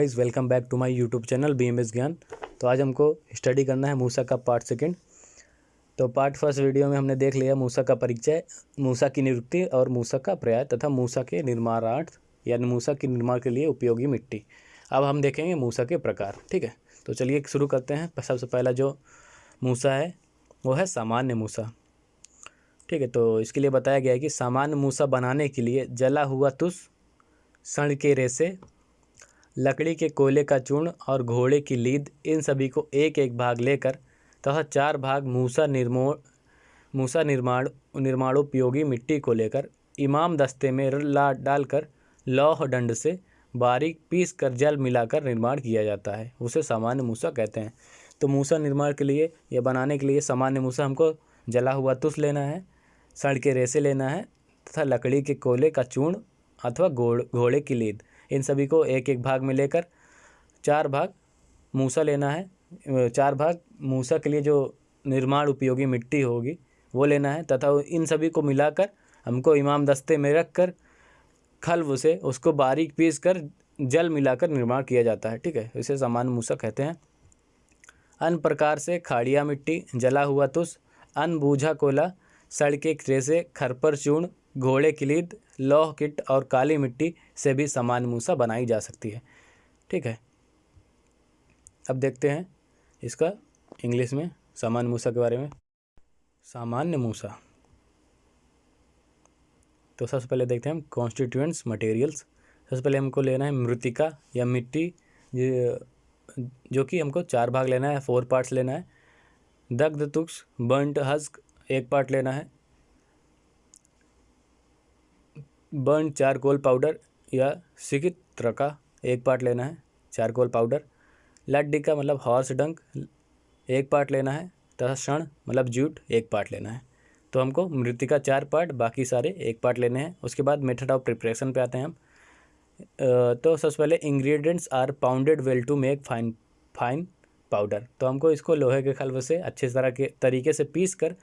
Guys, welcome back to my YouTube channel BMS Gyan. तो आज हमको स्टडी करना है मूसा का पार्ट सेकंड। तो पार्ट फर्स्ट वीडियो में हमने देख लिया मूसा का परिचय, मूसा की नियुक्ति और मूसा का पर्याय तथा मूसा के निर्माणार्थ यानी मूसा के निर्माण के लिए उपयोगी मिट्टी। अब हम देखेंगे मूसा के प्रकार। ठीक है, तो चलिए शुरू करते हैं। सबसे पहला जो मूसा है वो है सामान्य मूसा। ठीक है, तो इसके लिए बताया गया है कि सामान्य मूसा बनाने के लिए जला हुआ तुष, सण के रेसे, लकड़ी के कोयले का चूर्ण और घोड़े की लीद, इन सभी को एक एक भाग लेकर तथा 4 भाग मूसा निर्माणोपयोगी मिट्टी को लेकर इमाम दस्ते में डालकर लौह दंड से बारीक पीस कर जल मिलाकर निर्माण किया जाता है, उसे सामान्य मूसा कहते हैं। तो मूसा निर्माण के लिए या बनाने के लिए सामान्य मूसा हमको जला हुआ तुष लेना है, सड़ के रेसे लेना है तथा लकड़ी के कोयले का चूर्ण अथवा घोड़े की लीद, इन सभी को एक एक भाग में लेकर 4 भाग मूसा लेना है। 4 भाग मूसा के लिए जो निर्माण उपयोगी मिट्टी होगी वो लेना है तथा इन सभी को मिलाकर हमको इमाम दस्ते में रख कर खल्व से उसको बारीक पीस कर जल मिलाकर निर्माण किया जाता है। ठीक है, इसे सामान्य मूसा कहते हैं। अन्य प्रकार से खाड़िया मिट्टी, जला हुआ तुष, अनबूझा कोयला, सड़ के रेसे, खरपर चूर्ण, घोड़े की लीद, लौह किट और काली मिट्टी से भी सामान्य मूसा बनाई जा सकती है। ठीक है, अब देखते हैं इसका इंग्लिश में सामान्य मूसा के बारे में। सामान्य मूसा, तो सबसे पहले देखते हैं हम कॉन्स्टिट्यूएंट्स मटेरियल्स। सबसे पहले हमको लेना है मृतिका या मिट्टी, जो कि हमको 4 भाग लेना है, 4 पार्ट्स लेना है। दग्ध तुक्ष, बर्न्ट हस्क 1 पार्ट लेना है। बर्न चारकोल पाउडर या सिकित रका 1 पार्ट लेना है, चारकोल पाउडर। लड्डी का मतलब हॉर्स डंक 1 पार्ट लेना है तथा शण मतलब जूट 1 पार्ट लेना है। तो हमको मृतिका 4 पार्ट, बाकी सारे 1 पार्ट लेने हैं। उसके बाद मेथड ऑफ प्रिपरेशन पे आते हैं हम। तो सबसे पहले ingredients are pounded well to make fine powder. तो हमको इसको लोहे के खल्व से अच्छे तरीके से पीस कर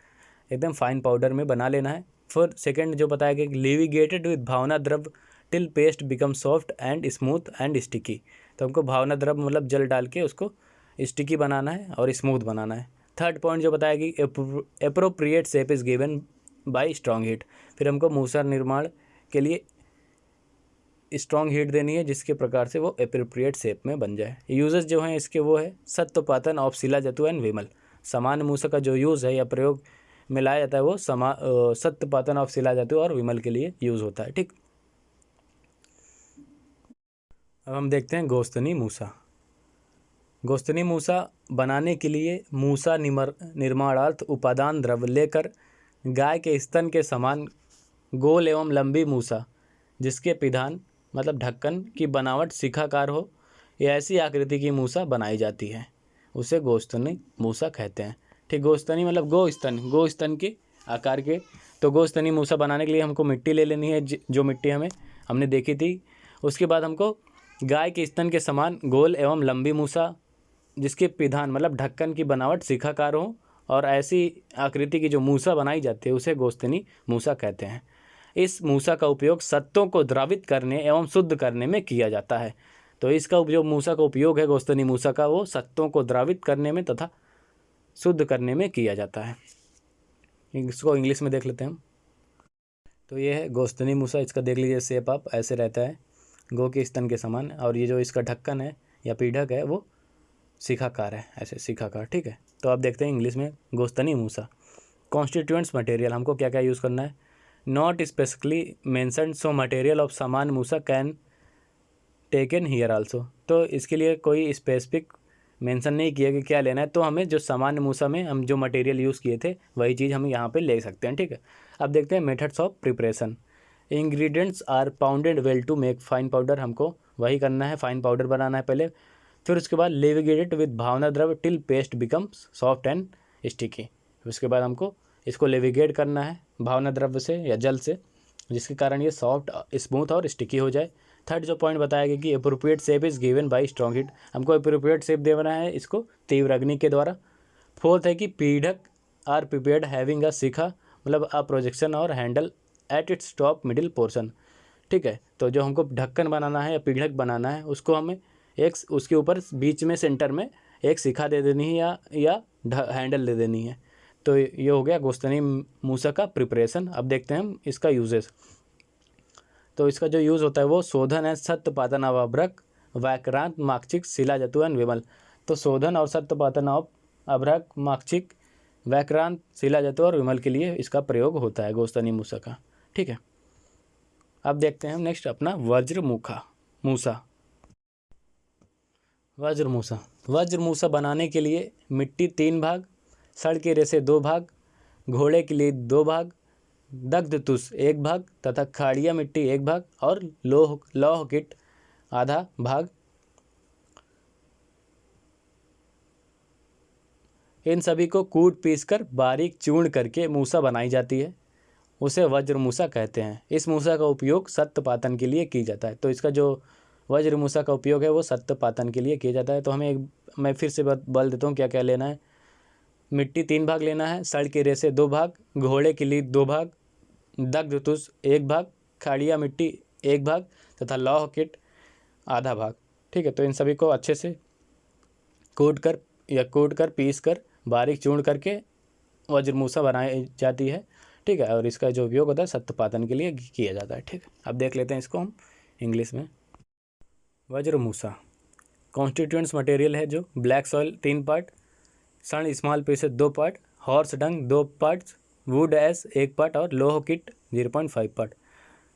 एकदम फाइन पाउडर में बना लेना है। फिर सेकंड जो बताया गया, लिविगेटेड with bhavana drava till paste become soft and smooth and sticky. तो हमको भावना द्रव मतलब जल डाल के उसको स्टिकी बनाना है और स्मूथ बनाना है। थर्ड पॉइंट जो बताया कि appropriate shape is given by strong heat. फिर हमको मूसा निर्माण के लिए स्ट्रॉन्ग हीट देनी है जिसके प्रकार से वो एप्रोप्रिएट शेप में बन जाए। यूजेस जो हैं इसके वो है सत्वपातन ऑफ शिला जतु एंड विमल। सामान्य मूसा का जो यूज़ है या प्रयोग में लाया जाता है वो सत्पातन ऑफ शिला धातु और विमल के लिए यूज़ होता है। ठीक, अब हम देखते हैं गोस्तनी मूसा। गोस्तनी मूसा बनाने के लिए मूसा निर्माणार्थ उपादान द्रव्य लेकर गाय के स्तन के समान गोल एवं लंबी मूसा, जिसके पिधान मतलब ढक्कन की बनावट शिखाकार हो या ऐसी आकृति की मूसा बनाई जाती है, उसे गोस्तनी मूसा कहते हैं। ठीक, गोस्तनी मतलब गो स्तन के आकार के। तो गोस्तनी मूसा बनाने के लिए हमको मिट्टी ले लेनी है, जो मिट्टी हमने देखी थी। उसके बाद हमको गाय के स्तन के समान गोल एवं लंबी मूसा, जिसके पिधान मतलब ढक्कन की बनावट शिखाकार हो और ऐसी आकृति की जो मूसा बनाई जाती है उसे गोस्तनी मूसा कहते हैं। इस मूसा का उपयोग सत्तों को द्रावित करने एवं शुद्ध करने में किया जाता है। तो इसका जो मूसा का उपयोग है गोस्तनी मूसा का, वो सत्तों को द्रावित करने में तथा शुद्ध करने में किया जाता है। इसको इंग्लिश में देख लेते हैं हम। तो ये है गोस्तनी मूसा, इसका देख लीजिए शेप आप, ऐसे रहता है गो के स्तन के समान, और ये जो इसका ढक्कन है या पीढ़क है वो शिखाकार है, ऐसे शिखाकार। ठीक है, तो आप देखते हैं इंग्लिश में गोस्तनी मूसा। कॉन्स्टिट्यूएंट्स मटेरियल, हमको क्या क्या यूज़ करना है। Not specifically mentioned, so material of सामान्य मूसा कैन टेकन हियर आल्सो। तो इसके लिए कोई स्पेसिफिक मेंशन नहीं किया कि क्या लेना है, तो हमें जो सामान्य मूसा में हम जो मटेरियल यूज़ किए थे वही चीज़ हम यहाँ पे ले सकते हैं। ठीक है, अब देखते हैं methods of preparation. Ingredients are pounded well to make fine powder, हमको वही करना है, फाइन पाउडर बनाना है पहले। फिर उसके बाद लेविगेटेड with bhavana drava till paste becomes soft and sticky. उसके बाद हमको इसको लेविगेट करना है भावना द्रव्य से या जल से, जिसके कारण ये सॉफ्ट, स्मूथ और स्टिकी हो जाए। थर्ड जो पॉइंट बताया गया कि appropriate shape is given by strong heat, हमको अप्रोप्रिएट शेप देना है इसको तीव्र अग्नि के द्वारा। फोर्थ है कि पीढ़क आर प्रिपेयर्ड हैविंग अ शिखा मतलब अ प्रोजेक्शन और handle at its top middle portion. ठीक है, तो जो हमको ढक्कन बनाना है या पीढ़क बनाना है उसको हमें एक उसके ऊपर बीच में सेंटर में एक शिखा दे देनी है या हैंडल दे देनी है। तो ये हो गया गोस्तनी मूसा का प्रिपरेशन। अब देखते हैं हम इसका यूजेस। तो इसका जो यूज़ होता है वो शोधन है, सत्यपातन और अभ्रक, व्याक्रांत, माक्षिक, शिला जतु एंड विमल। तो शोधन और सत्यपातन और अभ्रक, माक्षिक, व्याक्रांत, शिला जतु और विमल के लिए इसका प्रयोग होता है गोस्तनी मूसा का। ठीक है, अब देखते हैं हम नेक्स्ट अपना वज्र मूसा। वज्र मूसा बनाने के लिए मिट्टी 3 भाग, सड़ के रेसे 2 भाग, घोड़े के लिए 2 भाग, दग्ध तुष 1 भाग तथा खाड़िया मिट्टी 1 भाग और लौह किट आधा भाग। इन सभी को कूट पीस कर बारीक चूर्ण करके मूसा बनाई जाती है, उसे वज्र मूसा कहते हैं। इस मूसा का उपयोग सत्यपातन के लिए की जाता है। तो इसका जो वज्र मूसा का उपयोग है वो सत्यपातन के लिए किया जाता है। तो मैं फिर से बल देता हूँ क्या क्या लेना है। मिट्टी 3 भाग लेना है, सड़ के रेसे 2 भाग, घोड़े की लीद 2 भाग, दग्ध तुष 1 भाग, खाड़िया मिट्टी 1 भाग तथा लौह किट आधा भाग। ठीक है, तो इन सभी को अच्छे से कूट कर पीस कर बारीक चूर्ण करके वज्र मूसा बनाई जाती है। ठीक है, और इसका जो उपयोग होता है सत्यपातन के लिए किया जाता है। ठीक है, अब देख लेते हैं इसको हम इंग्लिश में। वज्र मूसा कॉन्स्टिट्यूएंट्स मटेरियल है जो black soil 3 part, sun small pieces 2 part, horse dung 2 parts, wood ash 1 part और लोह किट 0.5 पार्ट।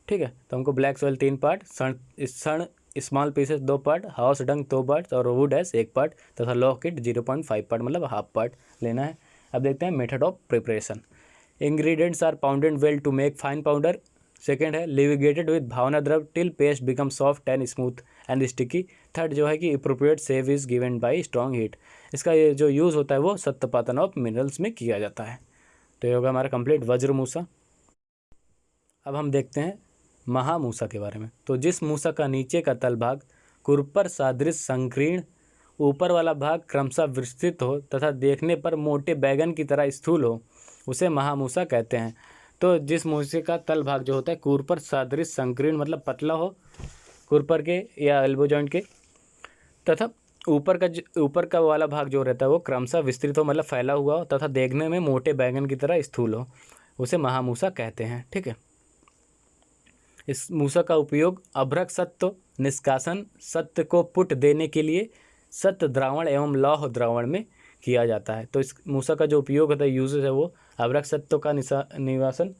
ठीक है, तो हमको black soil 3 part, sun small pieces 2 part, house dung 2 part और वुड एस 1 पार्ट तथा लोह किट 0.5 पार्ट मतलब हाफ पार्ट लेना है। अब देखते हैं method of preparation. Ingredients are pounded well to make fine powder. Second है लिविगेटेड with bhavana drava till paste become soft and smooth and sticky. Third जो है कि appropriate save is given by strong heat. इसका ये जो यूज़ होता है वो सत्यपातन ऑफ मिनरल्स में किया जाता है। तो ये होगा हमारा कंप्लीट वज्र मूसा। अब हम देखते हैं महामूसा के बारे में। तो जिस मूसा का नीचे का तल भाग कुरपर सादृश संकीर्ण, ऊपर वाला भाग क्रमशः विस्तृत हो तथा देखने पर मोटे बैगन की तरह स्थूल हो, उसे महामूसा कहते हैं। तो जिस मूसे का तल भाग जो होता है कुरपर सादृश संकीर्ण मतलब पतला हो कुरपर के या एल्बो जॉइंट के, तथा ऊपर का वाला भाग जो रहता है वो क्रमशः विस्तृत हो मतलब फैला हुआ हो तथा देखने में मोटे बैगन की तरह स्थूल हो, उसे महामूसा कहते हैं। ठीक है, इस मूसा का उपयोग अभ्रक सत्व निष्कासन, सत्य को पुट देने के लिए सत्य द्रावण एवं लौह द्रावण में किया जाता है। तो इस मूसा का जो उपयोग होता है यूजेस है वो अभ्रक सत्व का निष्कासन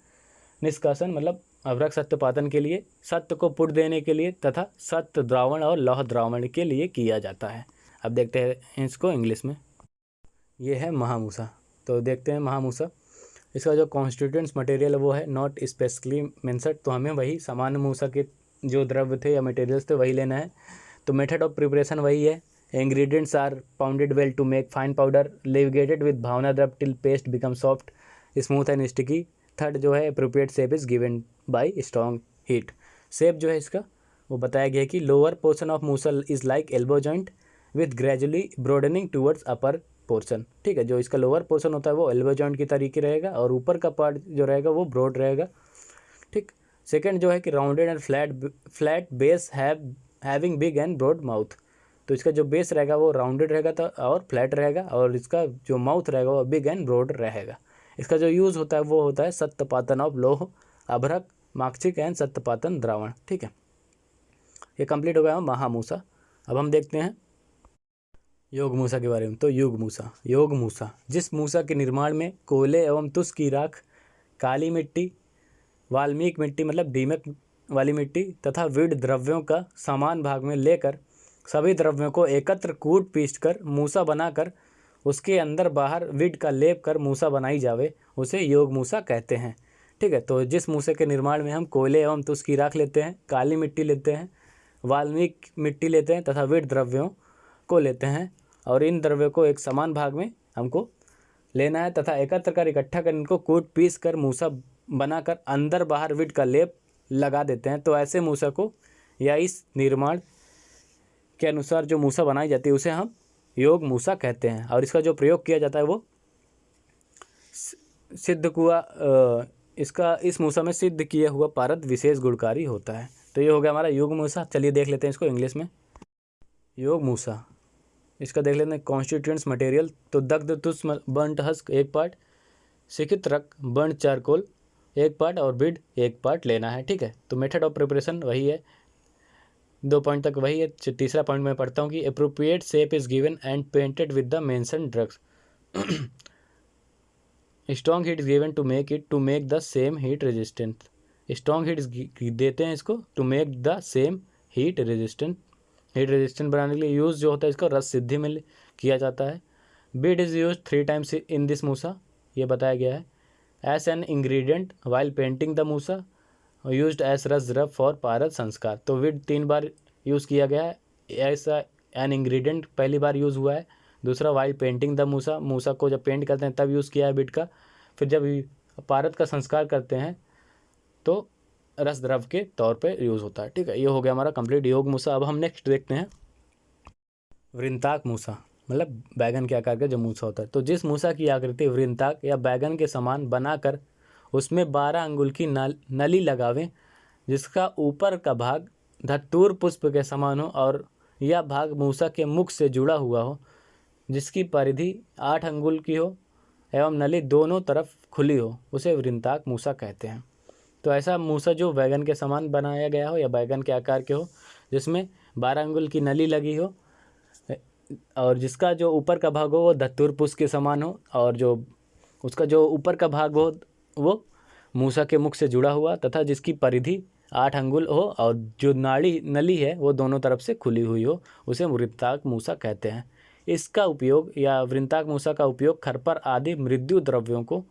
मतलब अभ्रक सत्यपातन के लिए, सत्य को पुट देने के लिए तथा सत्य द्रावण और लौह द्रावण के लिए किया जाता है। अब देखते हैं इसको इंग्लिश में। ये है महामूसा। तो देखते हैं महामूसा। इसका जो कॉन्स्टिट्यूएंट्स मटेरियल है वो है नॉट स्पेसिफिकली मेंशन्ड। तो हमें वही सामान्य मूसा के जो द्रव्य थे या मटेरियल्स थे वही लेना है। तो मेथड ऑफ प्रिपरेशन वही है। Ingredients are pounded well to make fine powder, levigated with bhavana drava till paste become soft smooth and sticky. Third जो है appropriate shape is given by strong heat. Shape जो है इसका वो बताया गया है कि lower portion of musal is like elbow joint with gradually broadening towards upper portion. ठीक है, जो इसका लोअर पोर्शन होता है वो एल्बो जॉइंट की तरीके रहेगा और ऊपर का पार्ट जो रहेगा वो ब्रॉड रहेगा। ठीक, सेकंड जो है कि rounded and flat base having big and broad mouth. तो इसका जो बेस रहेगा वो राउंडेड रहेगा तो और फ्लैट रहेगा और इसका जो माउथ रहेगा वो बिग एंड ब्रॉड रहेगा। इसका जो यूज़ होता है वो होता है सत्यपातन ऑफ लौह, अभ्रक, माक्षिक एंड सत्यपातन द्रावण। ठीक है, ये कंप्लीट हो गया महामूसा। अब हम देखते हैं योग मूसा के बारे में। तो योग मूसा जिस मूसा के निर्माण में कोयले एवं तुष की राख, काली मिट्टी, वाल्मीकि मिट्टी मतलब दीमक वाली मिट्टी तथा विड द्रव्यों का समान भाग में लेकर सभी द्रव्यों को एकत्र कूट पीस कर मूसा बनाकर उसके अंदर बाहर विड का लेप कर मूसा बनाई जावे, उसे योग मूसा कहते हैं। ठीक है, तो जिस मूसे के निर्माण में हम कोयले एवं तुष की राख लेते हैं, काली मिट्टी लेते हैं, वाल्मीकि मिट्टी लेते हैं तथा विड द्रव्यों को लेते हैं और इन द्रव्यों को एक समान भाग में हमको लेना है तथा एकत्र कर इकट्ठा कर इनको कूट पीस कर मूसा बनाकर अंदर बाहर विड का लेप लगा देते हैं। तो ऐसे मूसा को या इस निर्माण के अनुसार जो मूसा बनाई जाती है उसे हम योग मूसा कहते हैं। और इसका जो प्रयोग किया जाता है वो इस मूसा में सिद्ध किया हुआ पारद विशेष गुणकारी होता है। तो ये हो गया हमारा योग मूसा। चलिए देख लेते हैं इसको इंग्लिश में। योग मूसा, इसका देख लेते हैं कॉन्स्टिट्यूएंट्स मटेरियल। तो दग्ध तुष बर्न्ट हस्क 1 पार्ट, सिकित रक बर्न्ट चारकोल 1 पार्ट और बिड 1 पार्ट लेना है। ठीक है, तो मेथड ऑफ प्रिपरेशन वही है, 2 पॉइंट तक वही है। तीसरा पॉइंट मैं पढ़ता हूँ कि appropriate shape is given and painted with the mention drugs, strong heat is given to make the same heat resistant. Strong heat देते हैं इसको to make the same heat resistant बनाने के लिए यूज़ जो होता है इसको रस सिद्धि में किया जाता है। Bead is use 3 times in this musa, ये बताया गया है। As an ingredient while painting the musa used as rasa drava for पारद संस्कार। तो विड 3 बार यूज़ किया गया है, ऐसा एन इंग्रेडिएंट पहली बार यूज़ हुआ है। दूसरा वाइल पेंटिंग द मूसा को जब पेंट करते हैं तब यूज़ किया है बिड का। फिर जब पारद का संस्कार करते हैं तो रस द्रव के तौर पे यूज़ होता है। ठीक है, ये हो गया हमारा कंप्लीट योग मूसा। अब हम नेक्स्ट देखते हैं वृंताक मूसा, मतलब बैगन के आकार का जो मूसा होता है। तो जिस मूसा की आकृति वृंताक या बैगन के समान बनाकर उसमें 12 अंगुल की नली लगावें, जिसका ऊपर का भाग धतूर पुष्प के समान हो और यह भाग मूसा के मुख से जुड़ा हुआ हो, जिसकी परिधि 8 अंगुल की हो एवं नली दोनों तरफ खुली हो, उसे वृंताक मूसा कहते हैं। तो ऐसा मूसा जो बैगन के समान बनाया गया हो या बैगन के आकार के हो, जिसमें 12 अंगुल की नली लगी हो और जिसका जो ऊपर का भाग हो वो धतूर पुष्प के समान हो और जो उसका जो ऊपर का भाग हो वो मूसा के मुख से जुड़ा हुआ तथा जिसकी परिधि 8 अंगुल हो और जो नली है वो दोनों तरफ से खुली हुई हो, उसे वृंताक मूसा कहते हैं। इसका उपयोग या वृंताक मूसा का उपयोग खरपर आदि मृत्यु द्रव्यों को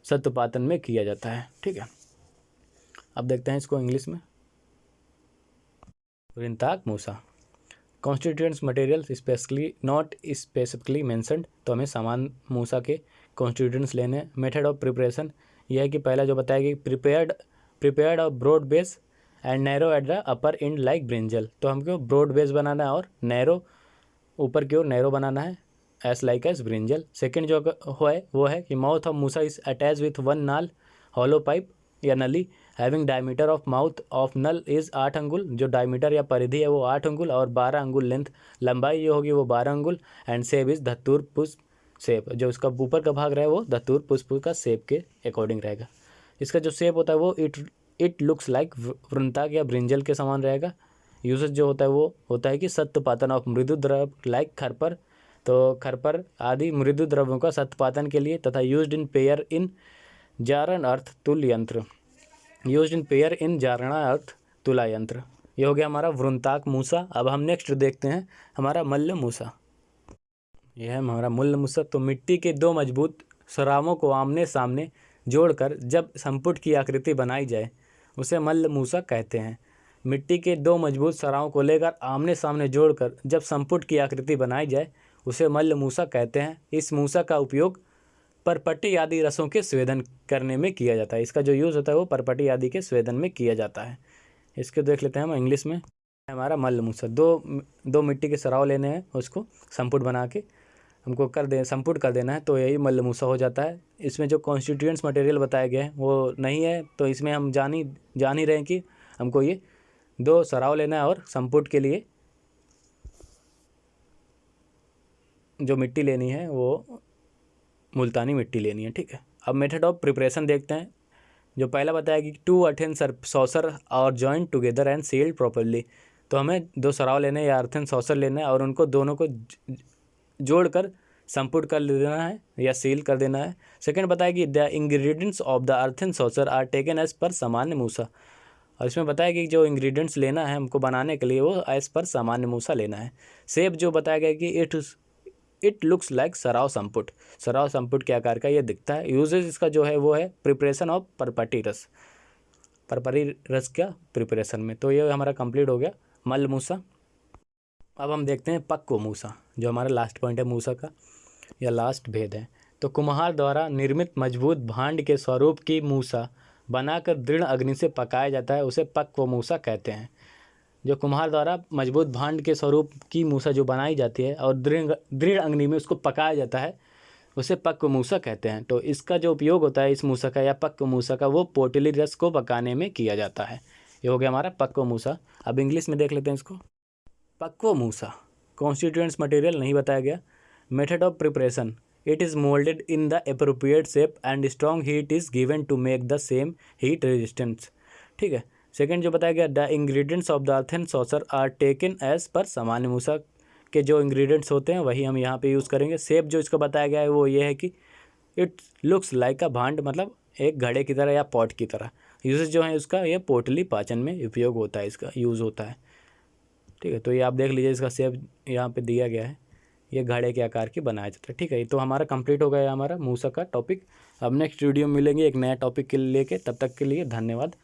सत्पातन में किया जाता है। ठीक है, अब देखते हैं इसको इंग्लिश में। Vrintaka musa constituents material specially not specifically mentioned, तो हमें समान मूसा के कॉन्स्टिट्यूएंट्स लेने। मेथड ऑफ प्रिपरेशन यह है कि पहला जो बताया कि prepared of broad base and narrow at the upper end like brinjal. तो हमको ब्रॉड बेस बनाना है और नैरो ऊपर की ओर नैरो बनाना है as like as brinjal. Second जो है वो है कि माउथ ऑफ मूसा इज अटैच विथ 1 नाल हॉलो पाइप या नली having diameter of mouth of नल इज़ 8 अंगुल, जो डायमीटर या परिधि है वो 8 अंगुल और 12 अंगुल लेंथ, लंबाई जो होगी वो 12 अंगुल। एंड सेप इज़ धतूर पुष्प सेप, जो उसका ऊपर का भाग रहे वो धतूर पुष्प का सेप के अकॉर्डिंग रहेगा। इसका जो सेप होता है वो इट लुक्स लाइक वृंताक या ब्रिंजल के समान रहेगा। यूसेज जो होता है वो होता है कि सत्पातन ऑफ मृदु द्रव लाइक खरपर, तो खरपर आदि मृदु द्रव्यों का सत्पातन के लिए तथा यूज्ड इन पेयर इन जारण अर्थ तुल यंत्र, यूज्ड इन पेयर इन जारणा अर्थ तुला यंत्र। ये हो गया हमारा वृंताक मूसा। अब हम नेक्स्ट देखते हैं हमारा मल्ल मूसा। यह है हमारा मल्ल मूसा। तो मिट्टी के 2 मजबूत सरावों को आमने सामने जोड़कर जब संपुट की आकृति बनाई जाए उसे मल्ल मूसा कहते हैं। मिट्टी के 2 मजबूत सरावों को लेकर आमने सामने जोड़कर जब संपुट की आकृति बनाई जाए उसे मल्ल मूसा कहते हैं। इस मूसा का उपयोग परपटी आदि रसों के स्वेदन करने में किया जाता है। इसका जो यूज़ होता है वो परपटी आदि के स्वेदन में किया जाता है। इसको देख लेते हैं हम इंग्लिश में। हमारा मल्ल मूसा, दो मिट्टी के सराव लेने हैं, उसको संपुट बना के हमको संपुट कर देना है, तो यही मल्ल मूसा हो जाता है। इसमें जो कॉन्स्टिट्यूएंट्स मटेरियल बताए गए हैं वो नहीं है, तो इसमें हम जान ही रहे हैं कि हमको ये 2 सराव लेना है और संपुट के लिए जो मिट्टी लेनी है वो मुल्तानी मिट्टी लेनी है। ठीक है, अब मेथड ऑफ प्रिपरेशन देखते हैं। जो पहला बताया कि 2 अर्थेन सॉसर और joint together and sealed properly, तो हमें 2 सराव लेने या अर्थेन सॉसर लेना है और उनको दोनों को जोड़कर संपुट कर देना है या सील कर देना है। सेकंड बताया कि the ingredients of the earthen saucer are taken as per सामान्य मूसा, और इसमें बताया कि जो इंग्रेडिएंट्स लेना है हमको बनाने के लिए वो एज पर सामान्य मूसा लेना है। शेप जो बताया गया कि इट लुक्स लाइक सराव संपुट के आकार का ये दिखता है। यूजेज इसका जो है वो है प्रिपरेशन ऑफ परपटी रस का प्रिपरेशन में। तो ये हमारा कंप्लीट हो गया मल्ल मूसा। अब हम देखते हैं पक्व मूसा, जो हमारा लास्ट पॉइंट है मूसा का या लास्ट भेद है। तो कुम्हार द्वारा निर्मित मजबूत भांड के स्वरूप की मूसा बनाकर दृढ़ अग्नि से पकाया जाता है, उसे पक्व मूसा कहते हैं। जो कुम्हार द्वारा मजबूत भांड के स्वरूप की मूसा जो बनाई जाती है और दृढ़ अग्नि में उसको पकाया जाता है, उसे पक्व मूसा कहते हैं। तो इसका जो उपयोग होता है इस मूसा का या पक्व मूसा का, वो पोटली रस को पकाने में किया जाता है। ये हो गया हमारा पक्व मूसा। अब इंग्लिश में देख लेते हैं इसको। पक्व मूसा कॉन्स्टिट्यूएंट्स मटेरियल नहीं बताया गया। Method of preparation, it is moulded in the appropriate shape and strong heat is given to make the same heat resistance. ठीक है। सेकेंड जो बताया गया, the ingredients of the earthen saucer are taken as per सामान्य मूसा के जो ingredients होते हैं वही हम यहाँ पे यूज़ करेंगे। शेप जो इसका बताया गया है वो ये है कि इट लुक्स लाइक अ भांड, मतलब एक घड़े की तरह या पॉट की तरह। यूजेज जो है उसका, ये पोटली पाचन में उपयोग होता है, इसका यूज़ होता है। ठीक है, तो ये आप देख लीजिए, इसका शेप यहाँ पे दिया गया है, ये घड़े के आकार की बनाया जाता है। ठीक है, तो हमारा कंप्लीट हो गया हमारा मूसा का टॉपिक। अब नेक्स्ट वीडियो में मिलेंगे एक नया टॉपिक के लेके, तब तक के लिए धन्यवाद।